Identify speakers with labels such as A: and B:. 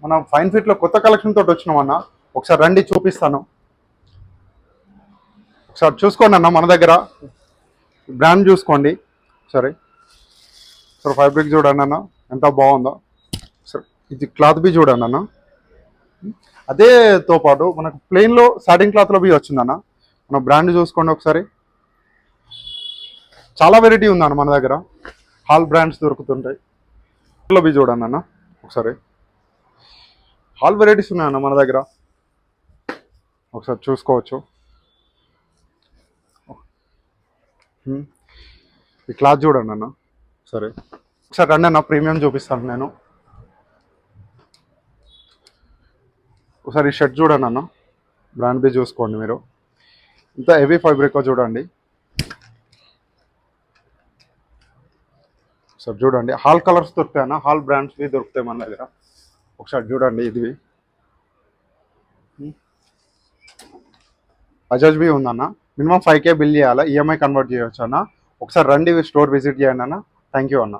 A: మనం ఫైన్ ఫిట్లో కొత్త కలెక్షన్ తోటి వచ్చినాం అన్న. ఒకసారి రండి చూపిస్తాను. ఒకసారి చూసుకోండి అన్న, మన దగ్గర బ్రాండ్ చూసుకోండి. సరే సార్, ఫ్యాబ్రిక్ చూడండి అన్న ఎంత బాగుందో. సరే ఇది క్లాత్ బి చూడండి అన్న. అదేతో పాటు మనకు ప్లెయిన్లో సాటిన్ క్లాత్లో బి వచ్చిందన్న. మన బ్రాండ్ చూసుకోండి ఒకసారి. చాలా వెరైటీ ఉందన్న మన దగ్గర. Hall brands దొరుకుతుంటాయి. బి చూడండి అన్న ఒకసారి. హాల్ వెరైటీస్ ఉన్నాయన్న మన దగ్గర, ఒకసారి చూసుకోవచ్చు. ఈ క్లాత్ చూడండి అన్న. సరే ఒకసారి రండి అన్న, ప్రీమియం చూపిస్తాను నేను. ఒకసారి ఈ షర్ట్ చూడండి అన్న, బ్రాండ్ బి చూసుకోండి మీరు. ఇంత హెవీ ఫ్యాబ్రిక్ చూడండి. ఒకసారి చూడండి. హాల్ కలర్స్ దొరుకుతాయి అన్న, హాల్ బ్రాండ్స్ బి దొరుకుతాయి మన దగ్గర. ఒకసారి చూడండి. ఇది బజాజ్ బి ఉందన్న. మినిమం 5K బిల్ చేయాలి, ఈఎంఐ కన్వర్ట్ చేయవచ్చు అన్న. ఒకసారి రండి, స్టోర్ విజిట్ చేయండి అన్న. థ్యాంక్ యూ అన్న.